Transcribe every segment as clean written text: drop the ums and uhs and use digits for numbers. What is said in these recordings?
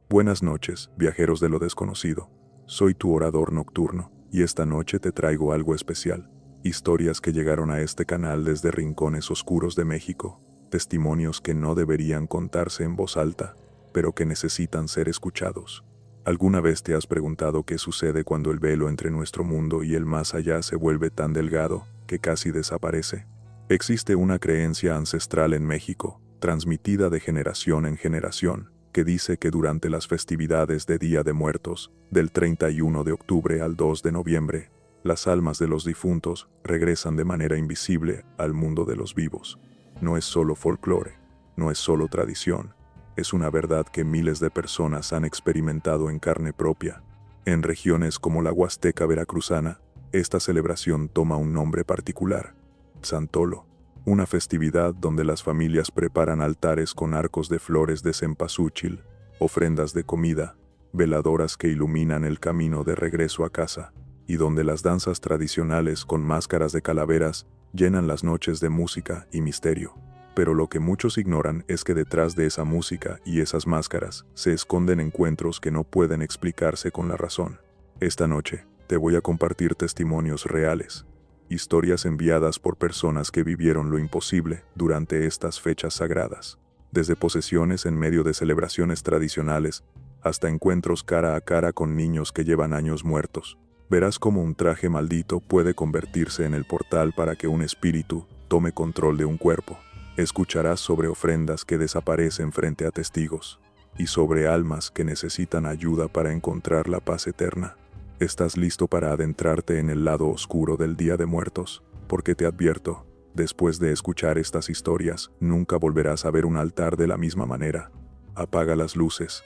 Buenas noches, viajeros de lo desconocido. Soy tu orador nocturno, y esta noche te traigo algo especial. Historias que llegaron a este canal desde rincones oscuros de México. Testimonios que no deberían contarse en voz alta, pero que necesitan ser escuchados. ¿Alguna vez te has preguntado qué sucede cuando el velo entre nuestro mundo y el más allá se vuelve tan delgado que casi desaparece? Existe una creencia ancestral en México, transmitida de generación en generación, que dice que durante las festividades de Día de Muertos, del 31 de octubre al 2 de noviembre, las almas de los difuntos regresan de manera invisible al mundo de los vivos. No es solo folclore, no es solo tradición, es una verdad que miles de personas han experimentado en carne propia. En regiones como la Huasteca veracruzana, esta celebración toma un nombre particular: Santolo. Una festividad donde las familias preparan altares con arcos de flores de cempasúchil, ofrendas de comida, veladoras que iluminan el camino de regreso a casa, y donde las danzas tradicionales con máscaras de calaveras llenan las noches de música y misterio. Pero lo que muchos ignoran es que detrás de esa música y esas máscaras se esconden encuentros que no pueden explicarse con la razón. Esta noche te voy a compartir testimonios reales, historias enviadas por personas que vivieron lo imposible durante estas fechas sagradas, desde posesiones en medio de celebraciones tradicionales hasta encuentros cara a cara con niños que llevan años muertos. Verás cómo un traje maldito puede convertirse en el portal para que un espíritu tome control de un cuerpo. Escucharás sobre ofrendas que desaparecen frente a testigos, y sobre almas que necesitan ayuda para encontrar la paz eterna. ¿Estás listo para adentrarte en el lado oscuro del Día de Muertos? Porque te advierto, después de escuchar estas historias, nunca volverás a ver un altar de la misma manera. Apaga las luces,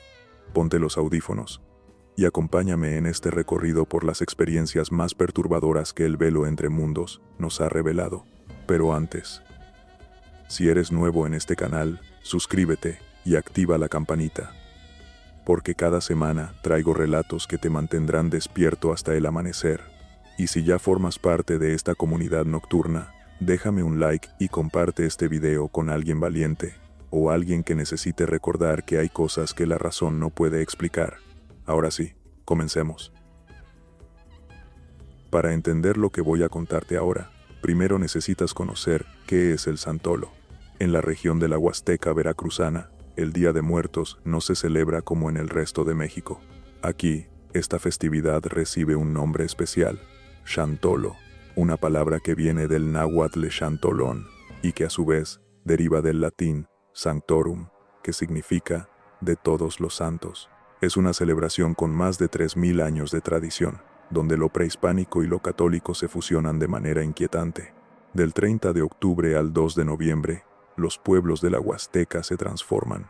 ponte los audífonos, y acompáñame en este recorrido por las experiencias más perturbadoras que el velo entre mundos nos ha revelado. Pero antes, si eres nuevo en este canal, suscríbete y activa la campanita, porque cada semana traigo relatos que te mantendrán despierto hasta el amanecer. Y si ya formas parte de esta comunidad nocturna, déjame un like y comparte este video con alguien valiente, o alguien que necesite recordar que hay cosas que la razón no puede explicar. Ahora sí, comencemos. Para entender lo que voy a contarte ahora, primero necesitas conocer qué es el Santolo. En la región de la Huasteca veracruzana, el Día de Muertos no se celebra como en el resto de México. Aquí, esta festividad recibe un nombre especial: Xantolo, una palabra que viene del náhuatl xantolón, y que a su vez deriva del latín sanctorum, que significa de todos los santos. Es una celebración con más de 3000 años de tradición, donde lo prehispánico y lo católico se fusionan de manera inquietante. Del 30 de octubre al 2 de noviembre, los pueblos de la Huasteca se transforman.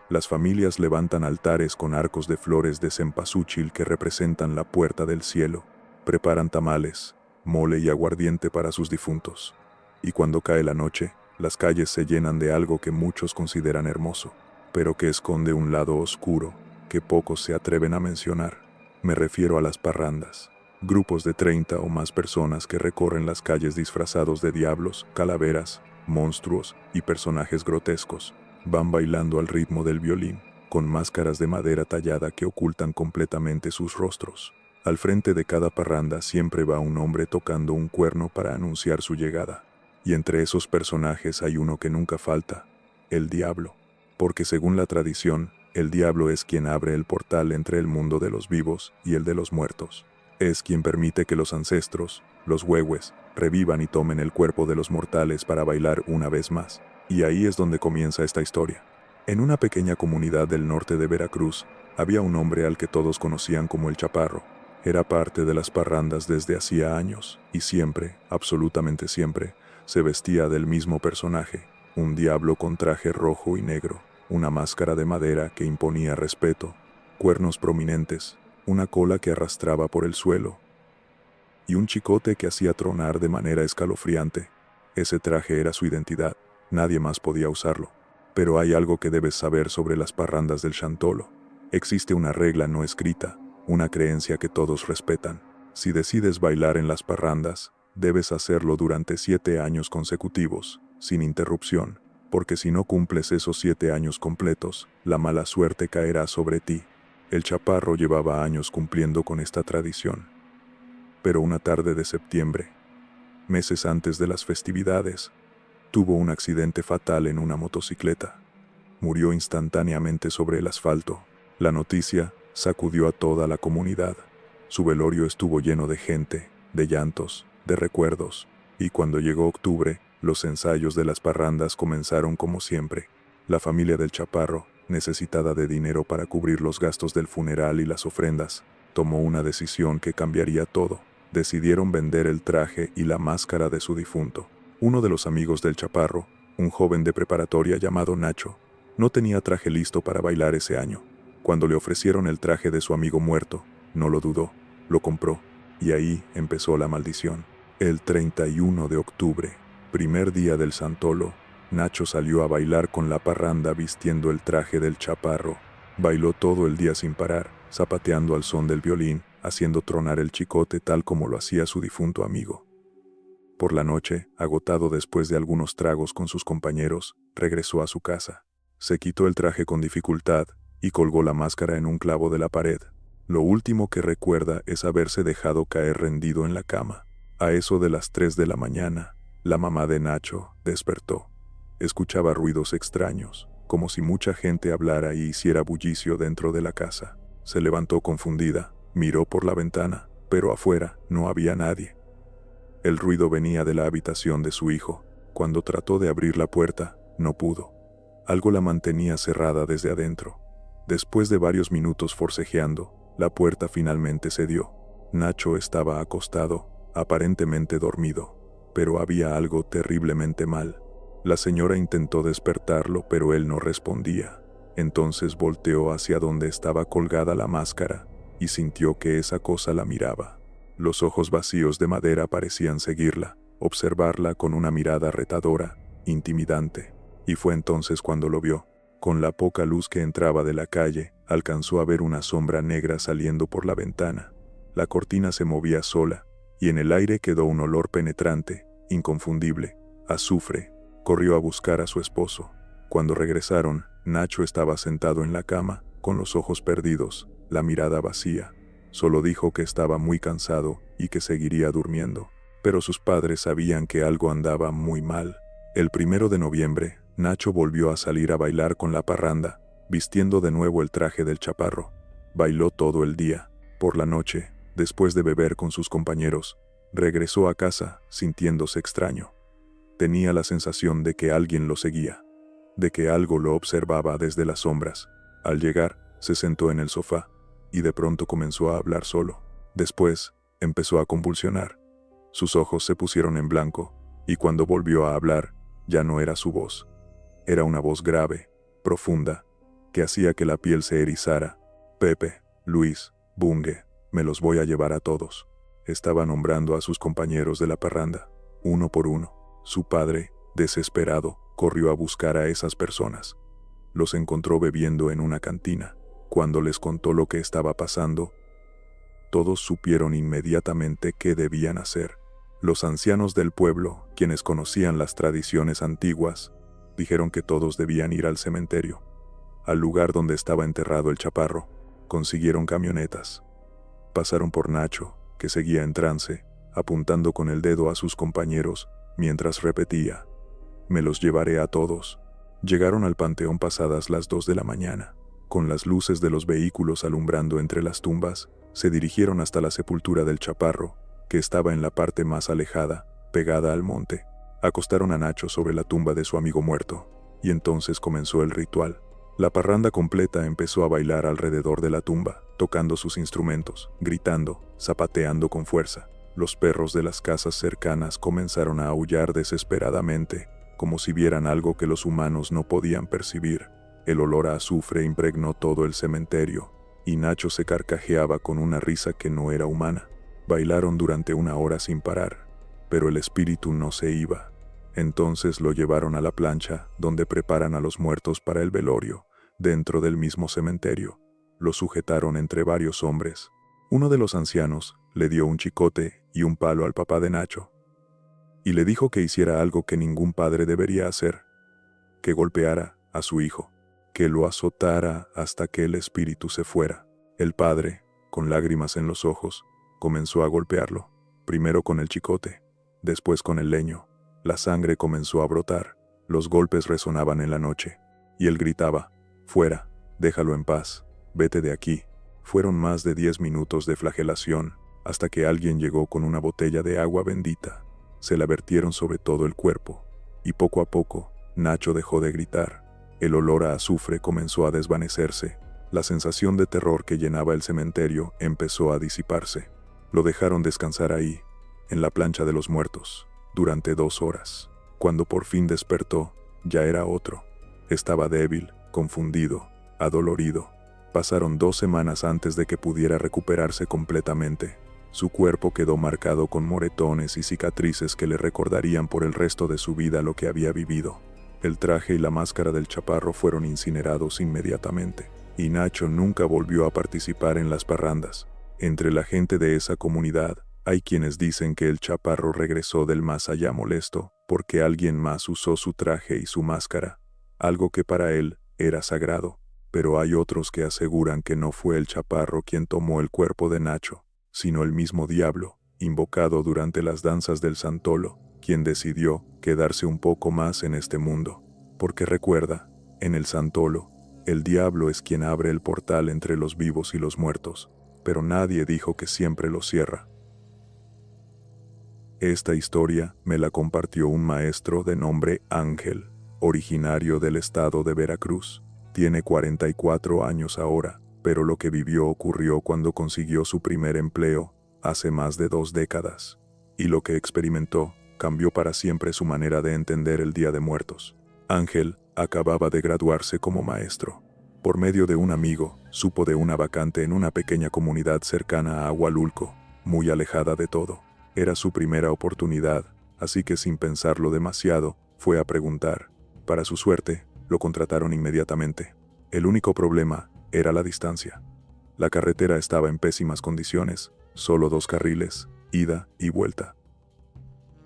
Las familias levantan altares con arcos de flores de cempasúchil que representan la puerta del cielo, preparan tamales, mole y aguardiente para sus difuntos. Y cuando cae la noche, las calles se llenan de algo que muchos consideran hermoso, pero que esconde un lado oscuro que pocos se atreven a mencionar. Me refiero a las parrandas. Grupos de 30 o más personas que recorren las calles disfrazados de diablos, calaveras, monstruos y personajes grotescos. Van bailando al ritmo del violín, con máscaras de madera tallada que ocultan completamente sus rostros. Al frente de cada parranda siempre va un hombre tocando un cuerno para anunciar su llegada. Y entre esos personajes hay uno que nunca falta: el diablo. Porque según la tradición, el diablo es quien abre el portal entre el mundo de los vivos y el de los muertos. Es quien permite que los ancestros, los huehues, revivan y tomen el cuerpo de los mortales para bailar una vez más. Y ahí es donde comienza esta historia. En una pequeña comunidad del norte de Veracruz, había un hombre al que todos conocían como el Chaparro. Era parte de las parrandas desde hacía años, y siempre, absolutamente siempre, se vestía del mismo personaje: un diablo con traje rojo y negro, una máscara de madera que imponía respeto, cuernos prominentes, una cola que arrastraba por el suelo, y un chicote que hacía tronar de manera escalofriante. Ese traje era su identidad, nadie más podía usarlo. Pero hay algo que debes saber sobre las parrandas del Xantolo. Existe una regla no escrita, una creencia que todos respetan. Si decides bailar en las parrandas, debes hacerlo durante 7 años consecutivos, sin interrupción. porque si no cumples esos 7 años completos, la mala suerte caerá sobre ti. El chaparro llevaba años cumpliendo con esta tradición. Pero una tarde de septiembre, meses antes de las festividades, tuvo un accidente fatal en una motocicleta. Murió instantáneamente sobre el asfalto. La noticia sacudió a toda la comunidad. Su velorio estuvo lleno de gente, de llantos, de recuerdos, y cuando llegó octubre, los ensayos de las parrandas comenzaron como siempre. La familia del chaparro, necesitada de dinero para cubrir los gastos del funeral y las ofrendas, tomó una decisión que cambiaría todo. Decidieron vender el traje y la máscara de su difunto. Uno de los amigos del chaparro, un joven de preparatoria llamado Nacho, no tenía traje listo para bailar ese año. Cuando le ofrecieron el traje de su amigo muerto, no lo dudó, lo compró, y ahí empezó la maldición. El 31 de octubre, primer día del Santolo, Nacho salió a bailar con la parranda vistiendo el traje del chaparro. Bailó todo el día sin parar, zapateando al son del violín, haciendo tronar el chicote tal como lo hacía su difunto amigo. Por la noche, agotado después de algunos tragos con sus compañeros, regresó a su casa. Se quitó el traje con dificultad y colgó la máscara en un clavo de la pared. Lo último que recuerda es haberse dejado caer rendido en la cama. A eso de las 3 de la mañana, la mamá de Nacho despertó. Escuchaba ruidos extraños, como si mucha gente hablara y hiciera bullicio dentro de la casa. Se levantó confundida, miró por la ventana, pero afuera no había nadie. El ruido venía de la habitación de su hijo. Cuando trató de abrir la puerta, no pudo. Algo la mantenía cerrada desde adentro. Después de varios minutos forcejeando, la puerta finalmente cedió. Nacho estaba acostado, aparentemente dormido, pero había algo terriblemente mal. La señora intentó despertarlo, pero él no respondía. Entonces volteó hacia donde estaba colgada la máscara y sintió que esa cosa la miraba. Los ojos vacíos de madera parecían seguirla, observarla con una mirada retadora, intimidante. Y fue entonces cuando lo vio. Con la poca luz que entraba de la calle, alcanzó a ver una sombra negra saliendo por la ventana. La cortina se movía sola, y en el aire quedó un olor penetrante, inconfundible, azufre. Corrió a buscar a su esposo. Cuando regresaron, Nacho estaba sentado en la cama, con los ojos perdidos, la mirada vacía. Solo dijo que estaba muy cansado y que seguiría durmiendo. Pero sus padres sabían que algo andaba muy mal. El 1 de noviembre, Nacho volvió a salir a bailar con la parranda, vistiendo de nuevo el traje del chaparro. Bailó todo el día. Por la noche, después de beber con sus compañeros, regresó a casa sintiéndose extraño. Tenía la sensación de que alguien lo seguía, de que algo lo observaba desde las sombras. Al llegar, se sentó en el sofá, y de pronto comenzó a hablar solo. Después, empezó a convulsionar. Sus ojos se pusieron en blanco, y cuando volvió a hablar, ya no era su voz. Era una voz grave, profunda, que hacía que la piel se erizara. Pepe, Luis, Bunge, me los voy a llevar a todos. Estaba nombrando a sus compañeros de la parranda, uno por uno. Su padre, desesperado, corrió a buscar a esas personas. Los encontró bebiendo en una cantina. Cuando les contó lo que estaba pasando, todos supieron inmediatamente qué debían hacer. Los ancianos del pueblo, quienes conocían las tradiciones antiguas, dijeron que todos debían ir al cementerio, al lugar donde estaba enterrado el chaparro. Consiguieron camionetas. Pasaron por Nacho, que seguía en trance, apuntando con el dedo a sus compañeros, mientras repetía: «Me los llevaré a todos». Llegaron al panteón pasadas las 2 de la mañana. Con las luces de los vehículos alumbrando entre las tumbas, se dirigieron hasta la sepultura del chaparro, que estaba en la parte más alejada, pegada al monte. Acostaron a Nacho sobre la tumba de su amigo muerto, y entonces comenzó el ritual. La parranda completa empezó a bailar alrededor de la tumba, tocando sus instrumentos, gritando, zapateando con fuerza. Los perros de las casas cercanas comenzaron a aullar desesperadamente, como si vieran algo que los humanos no podían percibir. El olor a azufre impregnó todo el cementerio, y Nacho se carcajeaba con una risa que no era humana. Bailaron durante 1 hora sin parar, pero el espíritu no se iba. Entonces lo llevaron a la plancha, donde preparan a los muertos para el velorio, dentro del mismo cementerio. Lo sujetaron entre varios hombres. Uno de los ancianos le dio un chicote y un palo al papá de Nacho, y le dijo que hiciera algo que ningún padre debería hacer: que golpeara a su hijo, que lo azotara hasta que el espíritu se fuera. El padre, con lágrimas en los ojos, comenzó a golpearlo, primero con el chicote, después con el leño. La sangre comenzó a brotar, los golpes resonaban en la noche, y él gritaba: «Fuera, déjalo en paz, vete de aquí». Fueron más de 10 minutos de flagelación, hasta que alguien llegó con una botella de agua bendita. Se la vertieron sobre todo el cuerpo, y poco a poco, Nacho dejó de gritar. El olor a azufre comenzó a desvanecerse. La sensación de terror que llenaba el cementerio empezó a disiparse. Lo dejaron descansar ahí, en la plancha de los muertos, durante 2 horas. Cuando por fin despertó, ya era otro. Estaba débil, confundido, adolorido. Pasaron 2 semanas antes de que pudiera recuperarse completamente. Su cuerpo quedó marcado con moretones y cicatrices que le recordarían por el resto de su vida lo que había vivido. El traje y la máscara del chaparro fueron incinerados inmediatamente, y Nacho nunca volvió a participar en las parrandas. Entre la gente de esa comunidad, hay quienes dicen que el chaparro regresó del más allá molesto porque alguien más usó su traje y su máscara, algo que para él era sagrado. Pero hay otros que aseguran que no fue el chaparro quien tomó el cuerpo de Nacho, sino el mismo diablo, invocado durante las danzas del Santolo, quien decidió quedarse un poco más en este mundo. Porque recuerda, en el Santolo, el diablo es quien abre el portal entre los vivos y los muertos, pero nadie dijo que siempre lo cierra. Esta historia me la compartió un maestro de nombre Ángel, originario del estado de Veracruz. Tiene 44 años ahora, pero lo que vivió ocurrió cuando consiguió su primer empleo, hace más de 2 décadas. Y lo que experimentó cambió para siempre su manera de entender el Día de Muertos. Ángel acababa de graduarse como maestro. Por medio de un amigo, supo de una vacante en una pequeña comunidad cercana a Ahualulco, muy alejada de todo. Era su primera oportunidad, así que sin pensarlo demasiado, fue a preguntar. Para su suerte, lo contrataron inmediatamente. El único problema era la distancia. La carretera estaba en pésimas condiciones, solo 2 carriles, ida y vuelta.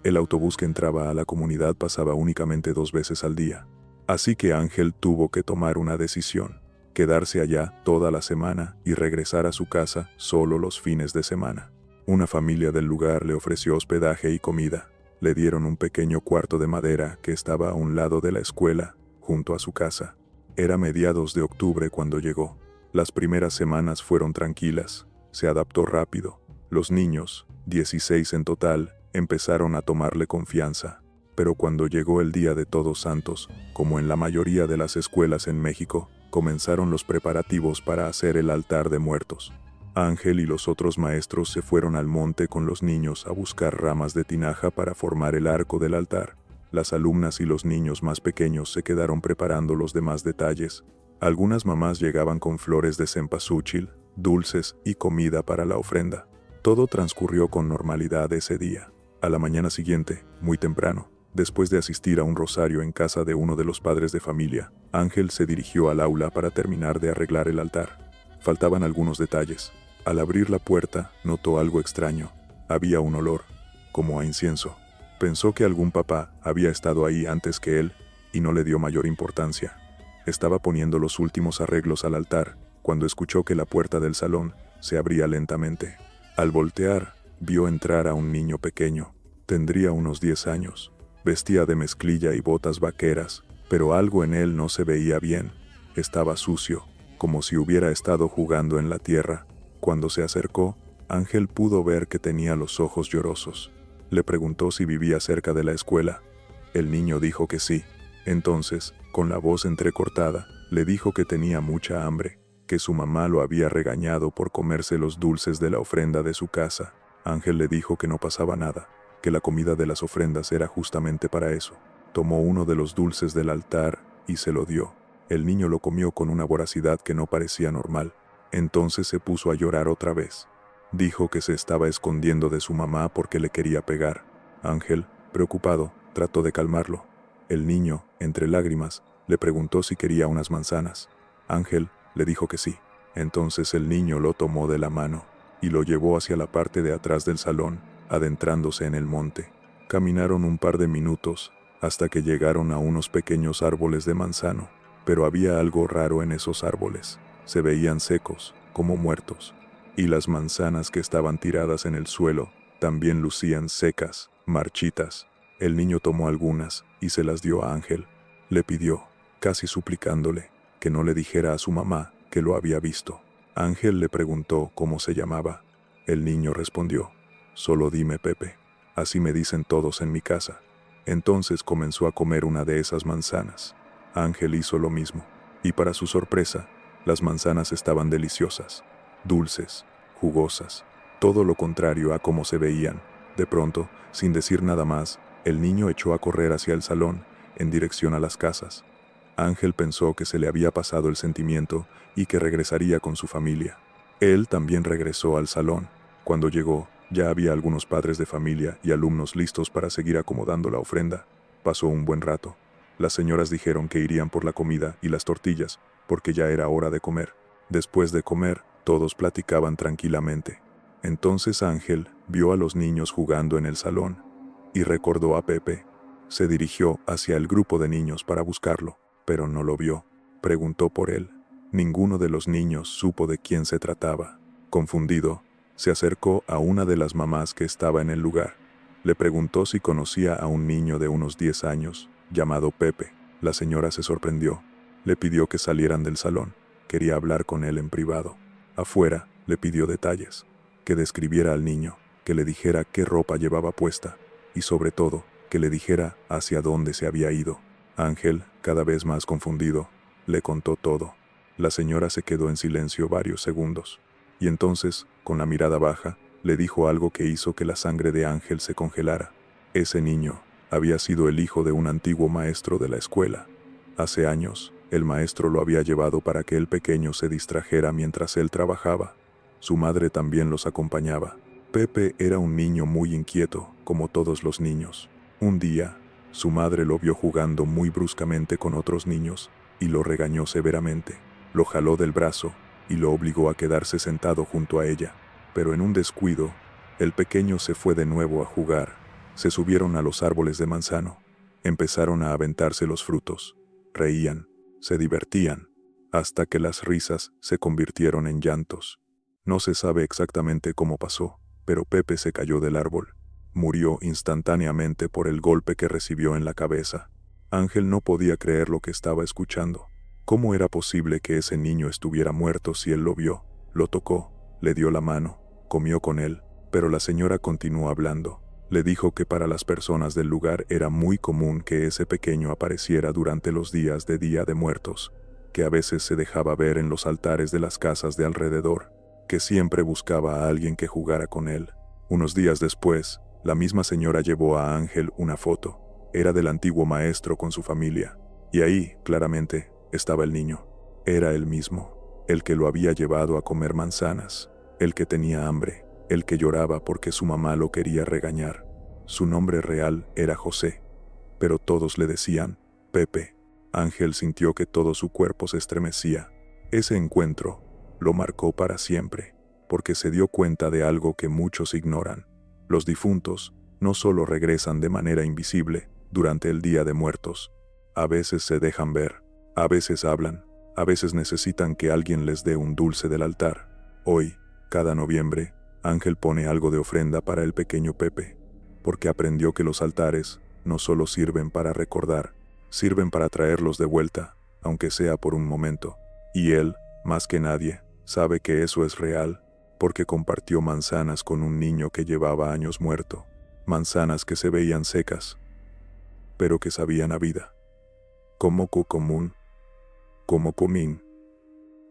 El autobús que entraba a la comunidad pasaba únicamente 2 veces al día. Así que Ángel tuvo que tomar una decisión: quedarse allá toda la semana y regresar a su casa solo los fines de semana. Una familia del lugar le ofreció hospedaje y comida. Le dieron un pequeño cuarto de madera que estaba a un lado de la escuela, junto a su casa. Era mediados de octubre cuando llegó. Las primeras semanas fueron tranquilas. Se adaptó rápido. Los niños, 16 en total, empezaron a tomarle confianza. Pero cuando llegó el Día de Todos Santos, como en la mayoría de las escuelas en México, comenzaron los preparativos para hacer el altar de muertos. Ángel y los otros maestros se fueron al monte con los niños a buscar ramas de tinaja para formar el arco del altar. Las alumnas y los niños más pequeños se quedaron preparando los demás detalles. Algunas mamás llegaban con flores de cempasúchil, dulces y comida para la ofrenda. Todo transcurrió con normalidad ese día. A la mañana siguiente, muy temprano, después de asistir a un rosario en casa de uno de los padres de familia, Ángel se dirigió al aula para terminar de arreglar el altar. Faltaban algunos detalles. Al abrir la puerta, notó algo extraño. Había un olor, como a incienso. Pensó que algún papá había estado ahí antes que él, y no le dio mayor importancia. Estaba poniendo los últimos arreglos al altar, cuando escuchó que la puerta del salón se abría lentamente. Al voltear, vio entrar a un niño pequeño. Tendría unos 10 años. Vestía de mezclilla y botas vaqueras, pero algo en él no se veía bien. Estaba sucio, como si hubiera estado jugando en la tierra. Cuando se acercó, Ángel pudo ver que tenía los ojos llorosos. Le preguntó si vivía cerca de la escuela. El niño dijo que sí. Entonces, con la voz entrecortada, le dijo que tenía mucha hambre, que su mamá lo había regañado por comerse los dulces de la ofrenda de su casa. Ángel le dijo que no pasaba nada, que la comida de las ofrendas era justamente para eso. Tomó uno de los dulces del altar y se lo dio. El niño lo comió con una voracidad que no parecía normal. Entonces se puso a llorar otra vez. Dijo que se estaba escondiendo de su mamá porque le quería pegar. Ángel, preocupado, trató de calmarlo. El niño, entre lágrimas, le preguntó si quería unas manzanas. Ángel le dijo que sí. Entonces el niño lo tomó de la mano y lo llevó hacia la parte de atrás del salón, adentrándose en el monte. Caminaron un par de minutos hasta que llegaron a unos pequeños árboles de manzano, pero había algo raro en esos árboles. Se veían secos, como muertos, y las manzanas que estaban tiradas en el suelo también lucían secas, marchitas. El niño tomó algunas y se las dio a Ángel. Le pidió, casi suplicándole, que no le dijera a su mamá que lo había visto. Ángel le preguntó cómo se llamaba. El niño respondió, solo dime Pepe, así me dicen todos en mi casa. Entonces comenzó a comer una de esas manzanas. Ángel hizo lo mismo, y para su sorpresa, las manzanas estaban deliciosas, dulces, jugosas, todo lo contrario a cómo se veían. De pronto, sin decir nada más, el niño echó a correr hacia el salón, en dirección a las casas. Ángel pensó que se le había pasado el sentimiento y que regresaría con su familia. Él también regresó al salón. Cuando llegó, ya había algunos padres de familia y alumnos listos para seguir acomodando la ofrenda. Pasó un buen rato. Las señoras dijeron que irían por la comida y las tortillas, porque ya era hora de comer. Después de comer, todos platicaban tranquilamente. Entonces Ángel vio a los niños jugando en el salón y recordó a Pepe. Se dirigió hacia el grupo de niños para buscarlo, pero no lo vio. Preguntó por él. Ninguno de los niños supo de quién se trataba. Confundido, se acercó a una de las mamás que estaba en el lugar. Le preguntó si conocía a un niño de unos 10 años, llamado Pepe. La señora se sorprendió. Le pidió que salieran del salón. Quería hablar con él en privado. Afuera, le pidió detalles. Que describiera al niño, que le dijera qué ropa llevaba puesta, y sobre todo, que le dijera hacia dónde se había ido. Ángel, cada vez más confundido, le contó todo. La señora se quedó en silencio varios segundos, y entonces, con la mirada baja, le dijo algo que hizo que la sangre de Ángel se congelara. Ese niño había sido el hijo de un antiguo maestro de la escuela. Hace años, el maestro lo había llevado para que el pequeño se distrajera mientras él trabajaba. Su madre también los acompañaba. Pepe era un niño muy inquieto, como todos los niños. Un día, su madre lo vio jugando muy bruscamente con otros niños y lo regañó severamente. Lo jaló del brazo y lo obligó a quedarse sentado junto a ella. Pero en un descuido, el pequeño se fue de nuevo a jugar. Se subieron a los árboles de manzano. Empezaron a aventarse los frutos. Reían, se divertían, hasta que las risas se convirtieron en llantos. No se sabe exactamente cómo pasó, pero Pepe se cayó del árbol. Murió instantáneamente por el golpe que recibió en la cabeza. Ángel no podía creer lo que estaba escuchando. ¿Cómo era posible que ese niño estuviera muerto si él lo vio, lo tocó, le dio la mano, comió con él? Pero la señora continuó hablando. Le dijo que para las personas del lugar era muy común que ese pequeño apareciera durante los días de Día de Muertos, que a veces se dejaba ver en los altares de las casas de alrededor, que siempre buscaba a alguien que jugara con él. Unos días después, la misma señora llevó a Ángel una foto. Era del antiguo maestro con su familia, y ahí, claramente, estaba el niño. Era el mismo, el que lo había llevado a comer manzanas, el que tenía hambre, el que lloraba porque su mamá lo quería regañar. Su nombre real era José, pero todos le decían Pepe. Ángel sintió que todo su cuerpo se estremecía. Ese encuentro lo marcó para siempre, porque se dio cuenta de algo que muchos ignoran. Los difuntos no solo regresan de manera invisible durante el Día de Muertos. A veces se dejan ver, a veces hablan, a veces necesitan que alguien les dé un dulce del altar. Hoy, cada noviembre, Ángel pone algo de ofrenda para el pequeño Pepe, porque aprendió que los altares no solo sirven para recordar, sirven para traerlos de vuelta, aunque sea por un momento. Y él, más que nadie, sabe que eso es real, porque compartió manzanas con un niño que llevaba años muerto, manzanas que se veían secas, pero que sabían a vida. Como común, como comín,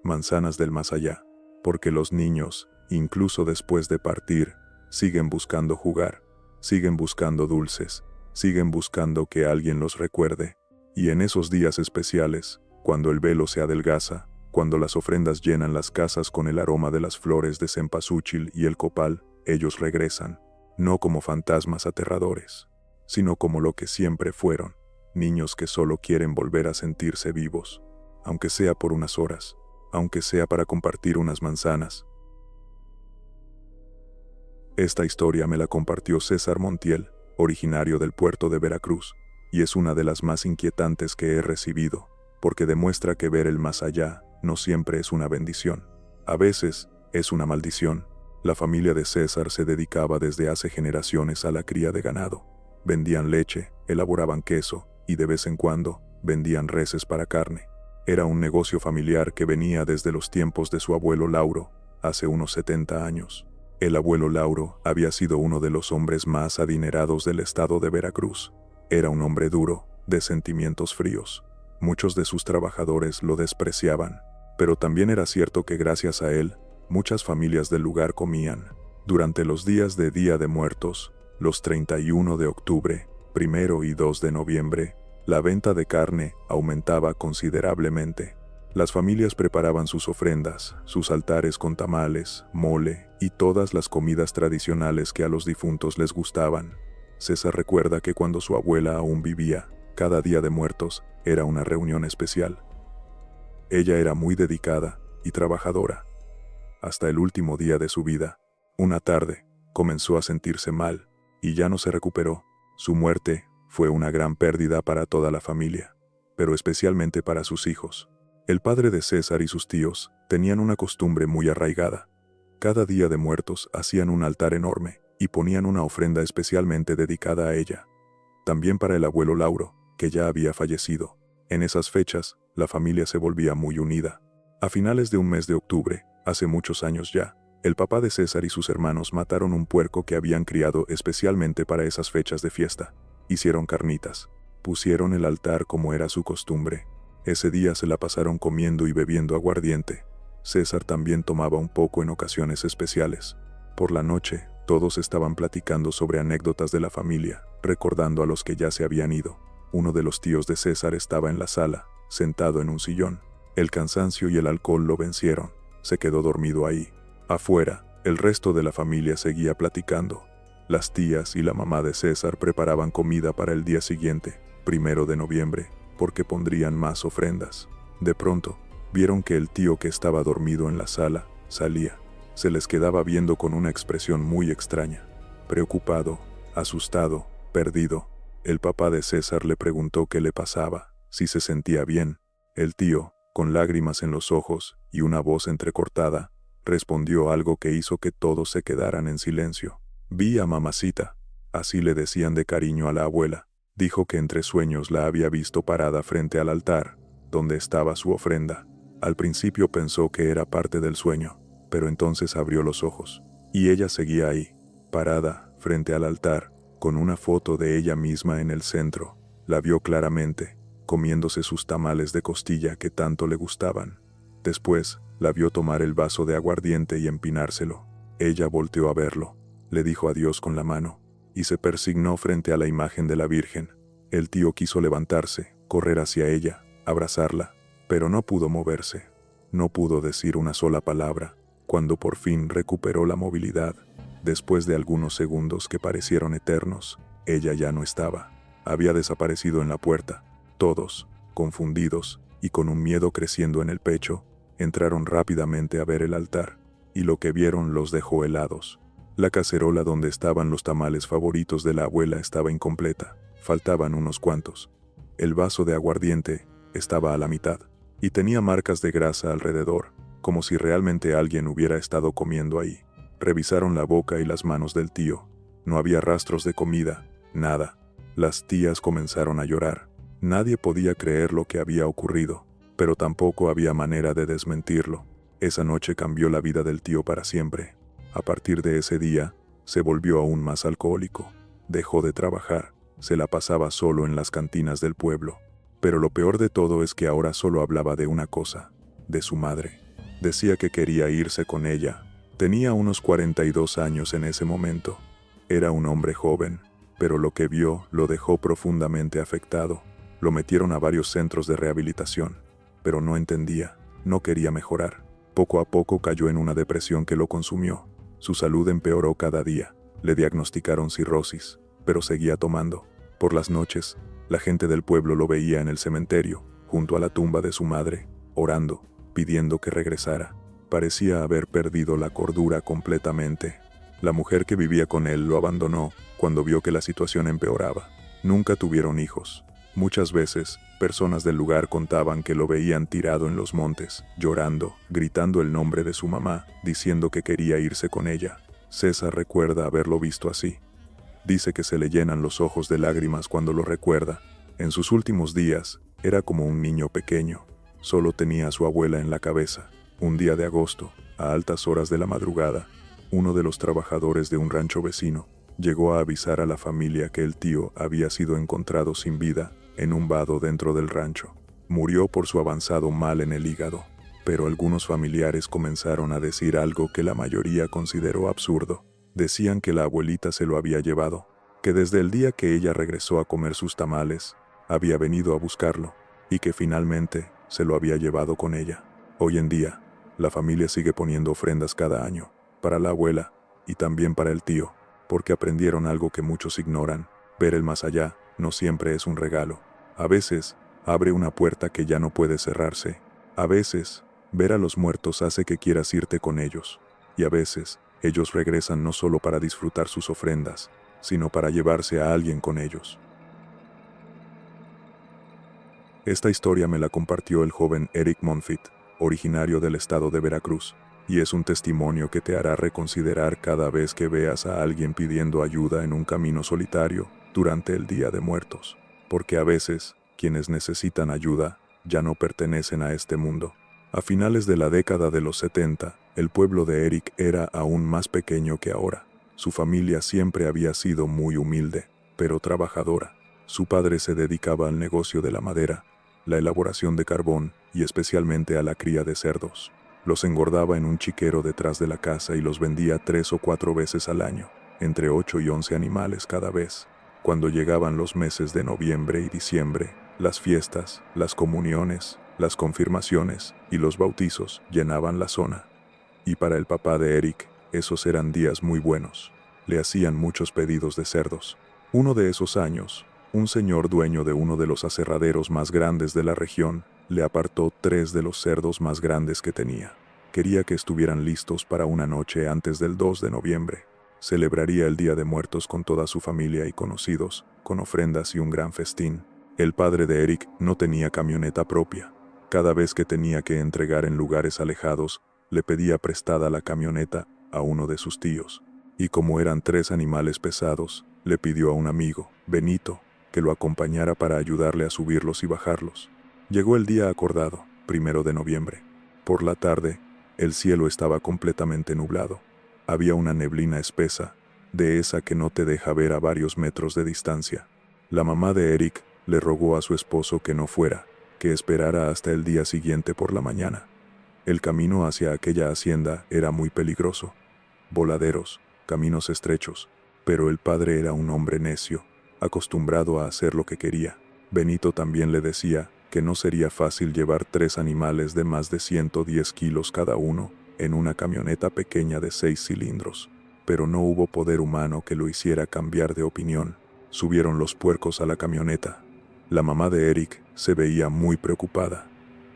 manzanas del más allá, porque los niños, incluso después de partir, siguen buscando jugar, siguen buscando dulces, siguen buscando que alguien los recuerde. Y en esos días especiales, cuando el velo se adelgaza, cuando las ofrendas llenan las casas con el aroma de las flores de cempasúchil y el copal, ellos regresan, no como fantasmas aterradores, sino como lo que siempre fueron, niños que solo quieren volver a sentirse vivos, aunque sea por unas horas, aunque sea para compartir unas manzanas. Esta historia me la compartió César Montiel, originario del puerto de Veracruz, y es una de las más inquietantes que he recibido, porque demuestra que ver el más allá no siempre es una bendición. A veces, es una maldición. La familia de César se dedicaba desde hace generaciones a la cría de ganado. Vendían leche, elaboraban queso, y de vez en cuando, vendían reses para carne. Era un negocio familiar que venía desde los tiempos de su abuelo Lauro, hace unos 70 años. El abuelo Lauro había sido uno de los hombres más adinerados del estado de Veracruz. Era un hombre duro, de sentimientos fríos. Muchos de sus trabajadores lo despreciaban, pero también era cierto que gracias a él, muchas familias del lugar comían. Durante los días de Día de Muertos, los 31 de octubre, 1 y 2 de noviembre, la venta de carne aumentaba considerablemente. Las familias preparaban sus ofrendas, sus altares con tamales, mole y todas las comidas tradicionales que a los difuntos les gustaban. César recuerda que cuando su abuela aún vivía, cada Día de Muertos era una reunión especial. Ella era muy dedicada y trabajadora. Hasta el último día de su vida, una tarde, comenzó a sentirse mal y ya no se recuperó. Su muerte fue una gran pérdida para toda la familia, pero especialmente para sus hijos. El padre de César y sus tíos tenían una costumbre muy arraigada. Cada Día de Muertos hacían un altar enorme y ponían una ofrenda especialmente dedicada a ella. También para el abuelo Lauro, que ya había fallecido. En esas fechas, la familia se volvía muy unida. A finales de un mes de octubre, hace muchos años ya, el papá de César y sus hermanos mataron un puerco que habían criado especialmente para esas fechas de fiesta. Hicieron carnitas. Pusieron el altar como era su costumbre. Ese día se la pasaron comiendo y bebiendo aguardiente. César también tomaba un poco en ocasiones especiales. Por la noche, todos estaban platicando sobre anécdotas de la familia, recordando a los que ya se habían ido. Uno de los tíos de César estaba en la sala, sentado en un sillón. El cansancio y el alcohol lo vencieron. Se quedó dormido ahí. Afuera, el resto de la familia seguía platicando. Las tías y la mamá de César preparaban comida para el día siguiente, 1 de noviembre, porque pondrían más ofrendas. De pronto, vieron que el tío que estaba dormido en la sala salía. Se les quedaba viendo con una expresión muy extraña. Preocupado, asustado, perdido. El papá de César le preguntó qué le pasaba, si se sentía bien. El tío, con lágrimas en los ojos y una voz entrecortada, respondió algo que hizo que todos se quedaran en silencio. Vi a mamacita, así le decían de cariño a la abuela. Dijo que entre sueños la había visto parada frente al altar, donde estaba su ofrenda. Al principio pensó que era parte del sueño, pero entonces abrió los ojos, y ella seguía ahí, parada, frente al altar, con una foto de ella misma en el centro. La vio claramente, comiéndose sus tamales de costilla que tanto le gustaban. Después, la vio tomar el vaso de aguardiente y empinárselo. Ella volteó a verlo, le dijo adiós con la mano, y se persignó frente a la imagen de la Virgen. El tío quiso levantarse, correr hacia ella, abrazarla, pero no pudo moverse. No pudo decir una sola palabra. Cuando por fin recuperó la movilidad, después de algunos segundos que parecieron eternos, ella ya no estaba. Había desaparecido en la puerta. Todos, confundidos y con un miedo creciendo en el pecho, entraron rápidamente a ver el altar, y lo que vieron los dejó helados. La cacerola donde estaban los tamales favoritos de la abuela estaba incompleta, faltaban unos cuantos. El vaso de aguardiente estaba a la mitad, y tenía marcas de grasa alrededor, como si realmente alguien hubiera estado comiendo ahí. Revisaron la boca y las manos del tío. No había rastros de comida, nada. Las tías comenzaron a llorar. Nadie podía creer lo que había ocurrido, pero tampoco había manera de desmentirlo. Esa noche cambió la vida del tío para siempre. A partir de ese día, se volvió aún más alcohólico. Dejó de trabajar, se la pasaba solo en las cantinas del pueblo. Pero lo peor de todo es que ahora solo hablaba de una cosa, de su madre. Decía que quería irse con ella. Tenía unos 42 años en ese momento. Era un hombre joven, pero lo que vio lo dejó profundamente afectado. Lo metieron a varios centros de rehabilitación, pero no entendía, no quería mejorar. Poco a poco cayó en una depresión que lo consumió. Su salud empeoró cada día. Le diagnosticaron cirrosis, pero seguía tomando. Por las noches, la gente del pueblo lo veía en el cementerio, junto a la tumba de su madre, orando, pidiendo que regresara. Parecía haber perdido la cordura completamente. La mujer que vivía con él lo abandonó cuando vio que la situación empeoraba. Nunca tuvieron hijos. Muchas veces, personas del lugar contaban que lo veían tirado en los montes, llorando, gritando el nombre de su mamá, diciendo que quería irse con ella. César recuerda haberlo visto así. Dice que se le llenan los ojos de lágrimas cuando lo recuerda. En sus últimos días, era como un niño pequeño. Solo tenía a su abuela en la cabeza. Un día de agosto, a altas horas de la madrugada, uno de los trabajadores de un rancho vecino llegó a avisar a la familia que el tío había sido encontrado sin vida en un vado dentro del rancho. Murió por su avanzado mal en el hígado, pero algunos familiares comenzaron a decir algo que la mayoría consideró absurdo. Decían que la abuelita se lo había llevado, que desde el día que ella regresó a comer sus tamales, había venido a buscarlo, y que finalmente se lo había llevado con ella. Hoy en día, la familia sigue poniendo ofrendas cada año, para la abuela y también para el tío, porque aprendieron algo que muchos ignoran: ver el más allá no siempre es un regalo. A veces, abre una puerta que ya no puede cerrarse. A veces, ver a los muertos hace que quieras irte con ellos. Y a veces, ellos regresan no solo para disfrutar sus ofrendas, sino para llevarse a alguien con ellos. Esta historia me la compartió el joven Eric Monfit, originario del estado de Veracruz, y es un testimonio que te hará reconsiderar cada vez que veas a alguien pidiendo ayuda en un camino solitario durante el Día de Muertos, porque a veces, quienes necesitan ayuda, ya no pertenecen a este mundo. A finales de la década de los 70, el pueblo de Eric era aún más pequeño que ahora. Su familia siempre había sido muy humilde, pero trabajadora. Su padre se dedicaba al negocio de la madera, la elaboración de carbón y especialmente a la cría de cerdos. Los engordaba en un chiquero detrás de la casa y los vendía 3 o 4 veces al año, entre 8 y 11 animales cada vez. Cuando llegaban los meses de noviembre y diciembre, las fiestas, las comuniones, las confirmaciones y los bautizos llenaban la zona. Y para el papá de Eric, esos eran días muy buenos. Le hacían muchos pedidos de cerdos. Uno de esos años, un señor dueño de uno de los aserraderos más grandes de la región le apartó 3 de los cerdos más grandes que tenía. Quería que estuvieran listos para una noche antes del 2 de noviembre. Celebraría el Día de Muertos con toda su familia y conocidos, con ofrendas y un gran festín. El padre de Eric no tenía camioneta propia. Cada vez que tenía que entregar en lugares alejados, le pedía prestada la camioneta a uno de sus tíos. Y como eran 3 animales pesados, le pidió a un amigo, Benito, que lo acompañara para ayudarle a subirlos y bajarlos. Llegó el día acordado, 1 de noviembre. Por la tarde, el cielo estaba completamente nublado. Había una neblina espesa, de esa que no te deja ver a varios metros de distancia. La mamá de Eric le rogó a su esposo que no fuera, que esperara hasta el día siguiente por la mañana. El camino hacia aquella hacienda era muy peligroso. Voladeros, caminos estrechos, pero el padre era un hombre necio, acostumbrado a hacer lo que quería. Benito también le decía que no sería fácil llevar 3 animales de más de 110 kilos cada uno en una camioneta pequeña de 6 cilindros, pero no hubo poder humano que lo hiciera cambiar de opinión. Subieron los puercos a la camioneta. La mamá de Eric se veía muy preocupada.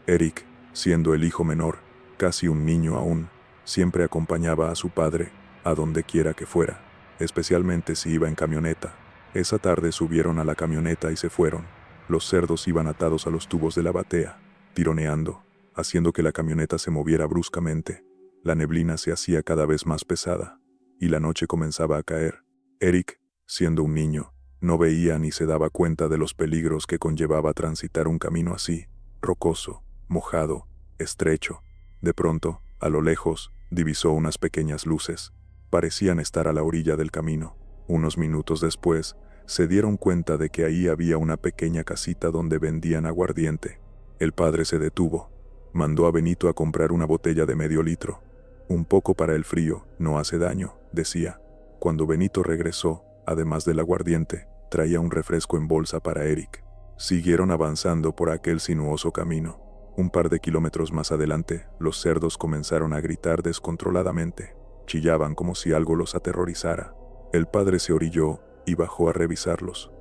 Eric, siendo el hijo menor, casi un niño aún, siempre acompañaba a su padre a donde quiera que fuera, especialmente si iba en camioneta. Esa tarde subieron a la camioneta y se fueron. Los cerdos iban atados a los tubos de la batea, tironeando, haciendo que la camioneta se moviera bruscamente. La neblina se hacía cada vez más pesada, y la noche comenzaba a caer. Eric, siendo un niño, no veía ni se daba cuenta de los peligros que conllevaba transitar un camino así, rocoso, mojado, estrecho. De pronto, a lo lejos, divisó unas pequeñas luces. Parecían estar a la orilla del camino. Unos minutos después, se dieron cuenta de que ahí había una pequeña casita donde vendían aguardiente. El padre se detuvo. Mandó a Benito a comprar una botella de medio litro. Un poco para el frío, no hace daño, decía. Cuando Benito regresó, además del aguardiente, traía un refresco en bolsa para Eric. Siguieron avanzando por aquel sinuoso camino. Un par de kilómetros más adelante, los cerdos comenzaron a gritar descontroladamente. Chillaban como si algo los aterrorizara. El padre se orilló y bajó a revisarlos.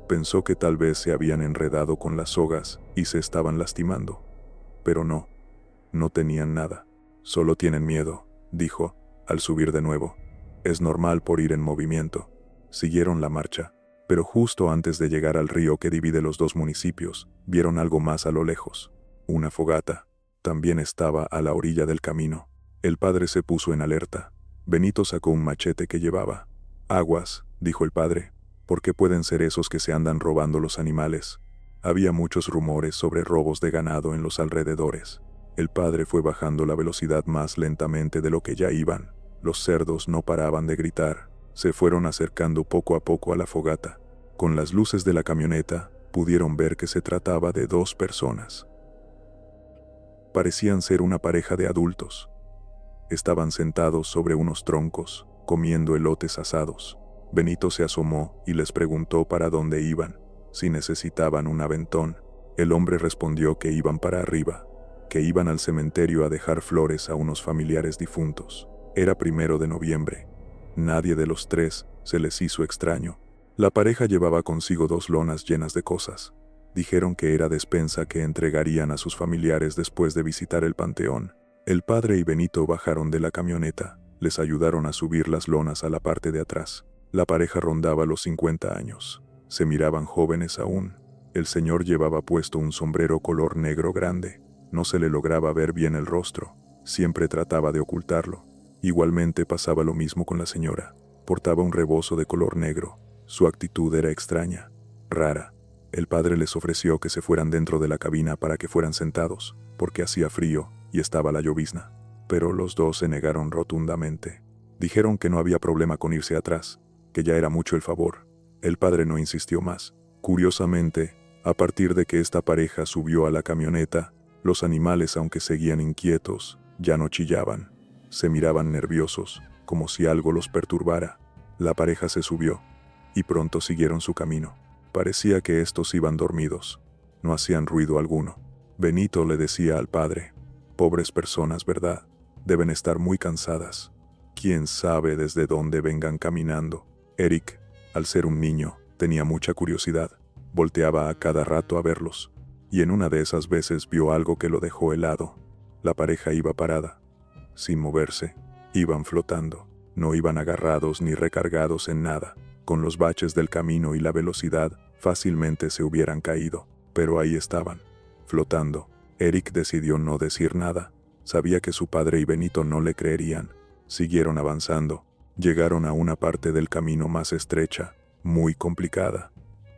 Pensó que tal vez se habían enredado con las sogas y se estaban lastimando. Pero no tenían nada. Solo tienen miedo, dijo, al subir de nuevo. Es normal por ir en movimiento. Siguieron la marcha. Pero justo antes de llegar al río que divide los dos municipios, vieron algo más a lo lejos. Una fogata. También estaba a la orilla del camino. El padre se puso en alerta. Benito sacó un machete que llevaba. «Aguas», dijo el padre, «¿por qué pueden ser esos que se andan robando los animales?» Había muchos rumores sobre robos de ganado en los alrededores. El padre fue bajando la velocidad más lentamente de lo que ya iban. Los cerdos no paraban de gritar. Se fueron acercando poco a poco a la fogata. Con las luces de la camioneta, pudieron ver que se trataba de 2 personas. Parecían ser una pareja de adultos. Estaban sentados sobre unos troncos, comiendo elotes asados. Benito se asomó y les preguntó para dónde iban, si necesitaban un aventón. El hombre respondió que iban para arriba, que iban al cementerio a dejar flores a unos familiares difuntos. Era 1 de noviembre. Nadie de los 3 se les hizo extraño. La pareja llevaba consigo 2 lonas llenas de cosas. Dijeron que era despensa que entregarían a sus familiares después de visitar el panteón. El padre y Benito bajaron de la camioneta, les ayudaron a subir las lonas a la parte de atrás. La pareja rondaba los 50 años. Se miraban jóvenes aún. El señor llevaba puesto un sombrero color negro grande. No se le lograba ver bien el rostro. Siempre trataba de ocultarlo. Igualmente pasaba lo mismo con la señora. Portaba un rebozo de color negro. Su actitud era extraña, rara. El padre les ofreció que se fueran dentro de la cabina para que fueran sentados, porque hacía frío y estaba la llovizna. Pero los 2 se negaron rotundamente. Dijeron que no había problema con irse atrás, que ya era mucho el favor. El padre no insistió más. Curiosamente, a partir de que esta pareja subió a la camioneta, los animales, aunque seguían inquietos, ya no chillaban. Se miraban nerviosos, como si algo los perturbara. La pareja se subió, y pronto siguieron su camino. Parecía que estos iban dormidos. No hacían ruido alguno. Benito le decía al padre: «Pobres personas, ¿verdad? Deben estar muy cansadas. ¿Quién sabe desde dónde vengan caminando?» Eric, al ser un niño, tenía mucha curiosidad. Volteaba a cada rato a verlos, y en una de esas veces vio algo que lo dejó helado. La pareja iba parada, sin moverse. Iban flotando. No iban agarrados ni recargados en nada. Con los baches del camino y la velocidad, fácilmente se hubieran caído. Pero ahí estaban, flotando. Eric decidió no decir nada. Sabía que su padre y Benito no le creerían. Siguieron avanzando. Llegaron a una parte del camino más estrecha, muy complicada.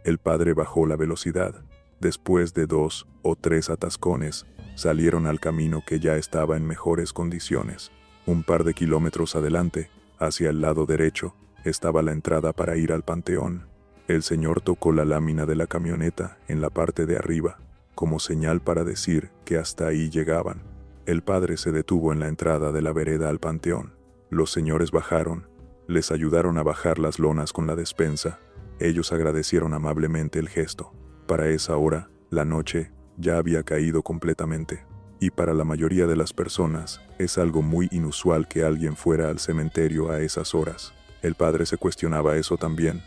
El padre bajó la velocidad. Después de 2 o 3 atascones, salieron al camino que ya estaba en mejores condiciones. Un par de kilómetros adelante, hacia el lado derecho, estaba la entrada para ir al panteón. El señor tocó la lámina de la camioneta en la parte de arriba, como señal para decir que hasta ahí llegaban. El padre se detuvo en la entrada de la vereda al panteón. Los señores bajaron, les ayudaron a bajar las lonas con la despensa. Ellos agradecieron amablemente el gesto. Para esa hora, la noche ya había caído completamente. Y para la mayoría de las personas, es algo muy inusual que alguien fuera al cementerio a esas horas. El padre se cuestionaba eso también,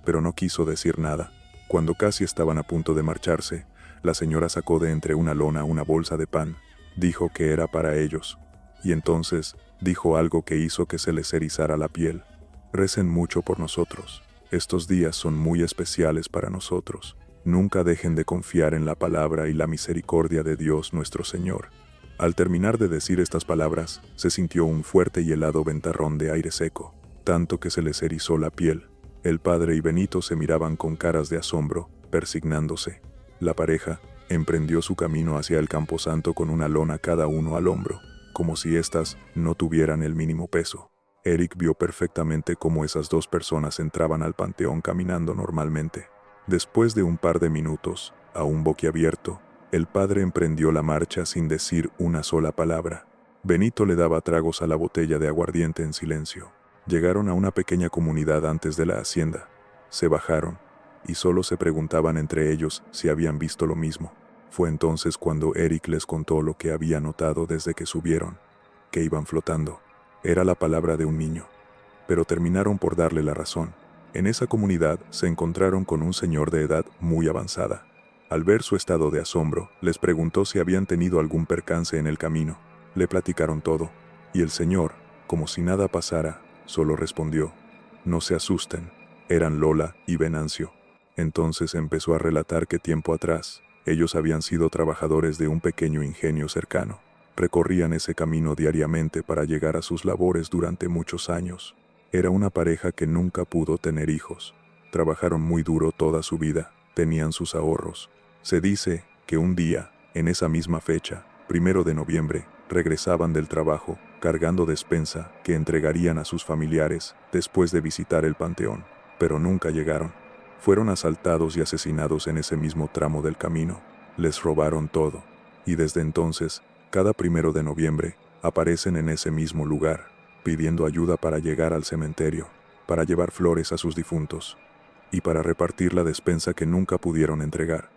pero no quiso decir nada. Cuando casi estaban a punto de marcharse, la señora sacó de entre una lona una bolsa de pan. Dijo que era para ellos. Y entonces dijo algo que hizo que se les erizara la piel. «Recen mucho por nosotros. Estos días son muy especiales para nosotros. Nunca dejen de confiar en la palabra y la misericordia de Dios nuestro Señor». Al terminar de decir estas palabras, se sintió un fuerte y helado ventarrón de aire seco, tanto que se les erizó la piel. El padre y Benito se miraban con caras de asombro, persignándose. La pareja emprendió su camino hacia el camposanto con una lona cada uno al hombro, como si éstas no tuvieran el mínimo peso. Eric vio perfectamente cómo esas 2 personas entraban al panteón caminando normalmente. Después de un par de minutos, aún boquiabierto, el padre emprendió la marcha sin decir una sola palabra. Benito le daba tragos a la botella de aguardiente en silencio. Llegaron a una pequeña comunidad antes de la hacienda. Se bajaron, y solo se preguntaban entre ellos si habían visto lo mismo. Fue entonces cuando Eric les contó lo que había notado desde que subieron, que iban flotando. Era la palabra de un niño, pero terminaron por darle la razón. En esa comunidad se encontraron con un señor de edad muy avanzada. Al ver su estado de asombro, les preguntó si habían tenido algún percance en el camino. Le platicaron todo, y el señor, como si nada pasara, solo respondió: «No se asusten, Eran Lola y Venancio. Entonces empezó a relatar que tiempo atrás, ellos habían sido trabajadores de un pequeño ingenio cercano. Recorrían ese camino diariamente para llegar a sus labores durante muchos años. Era una pareja que nunca pudo tener hijos. Trabajaron muy duro toda su vida, tenían sus ahorros. Se dice que un día, en esa misma fecha, 1 de noviembre, regresaban del trabajo, cargando despensa que entregarían a sus familiares después de visitar el panteón, pero nunca llegaron. Fueron asaltados y asesinados en ese mismo tramo del camino. Les robaron todo, y desde entonces, cada 1 de noviembre, aparecen en ese mismo lugar, pidiendo ayuda para llegar al cementerio, para llevar flores a sus difuntos, y para repartir la despensa que nunca pudieron entregar.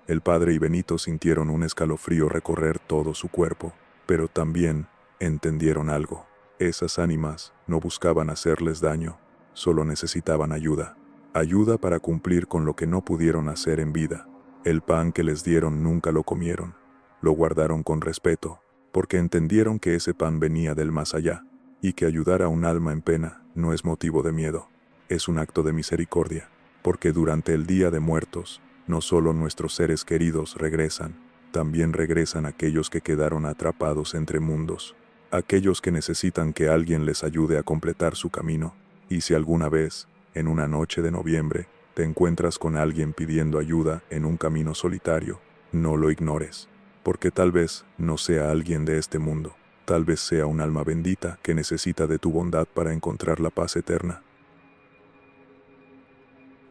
El padre y Benito sintieron un escalofrío recorrer todo su cuerpo, pero también entendieron algo. Esas ánimas no buscaban hacerles daño, solo necesitaban ayuda. Ayuda para cumplir con lo que no pudieron hacer en vida. El pan que les dieron nunca lo comieron, lo guardaron con respeto, porque entendieron que ese pan venía del más allá, y que ayudar a un alma en pena no es motivo de miedo, es un acto de misericordia, porque durante el Día de Muertos, no solo nuestros seres queridos regresan, también regresan aquellos que quedaron atrapados entre mundos, aquellos que necesitan que alguien les ayude a completar su camino. Y si alguna vez, en una noche de noviembre, te encuentras con alguien pidiendo ayuda en un camino solitario, no lo ignores, porque tal vez no sea alguien de este mundo, tal vez sea un alma bendita que necesita de tu bondad para encontrar la paz eterna.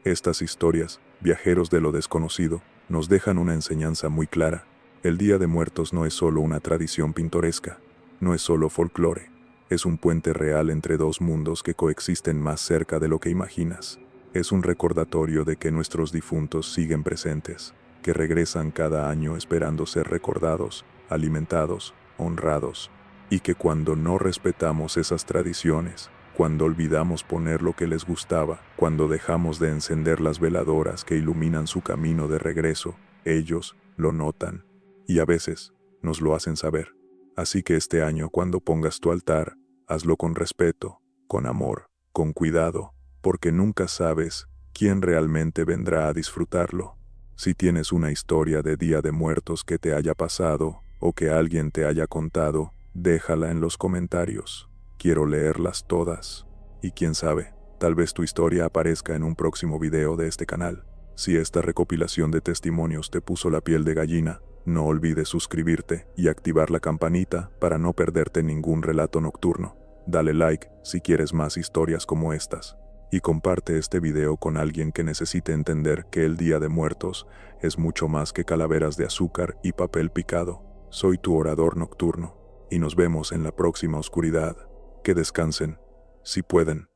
Estas historias, viajeros de lo desconocido, nos dejan una enseñanza muy clara. El Día de Muertos no es solo una tradición pintoresca, no es solo folclore, es un puente real entre dos mundos que coexisten más cerca de lo que imaginas. Es un recordatorio de que nuestros difuntos siguen presentes, que regresan cada año esperando ser recordados, alimentados, honrados, y que cuando no respetamos esas tradiciones, cuando olvidamos poner lo que les gustaba, cuando dejamos de encender las veladoras que iluminan su camino de regreso, ellos lo notan, y a veces nos lo hacen saber. Así que este año cuando pongas tu altar, hazlo con respeto, con amor, con cuidado, porque nunca sabes quién realmente vendrá a disfrutarlo. Si tienes una historia de Día de Muertos que te haya pasado, o que alguien te haya contado, déjala en los comentarios. Quiero leerlas todas. Y quién sabe, tal vez tu historia aparezca en un próximo video de este canal. Si esta recopilación de testimonios te puso la piel de gallina, no olvides suscribirte y activar la campanita para no perderte ningún relato nocturno. Dale like si quieres más historias como estas. Y comparte este video con alguien que necesite entender que el Día de Muertos es mucho más que calaveras de azúcar y papel picado. Soy tu orador nocturno, y nos vemos en la próxima oscuridad. Que descansen, si pueden.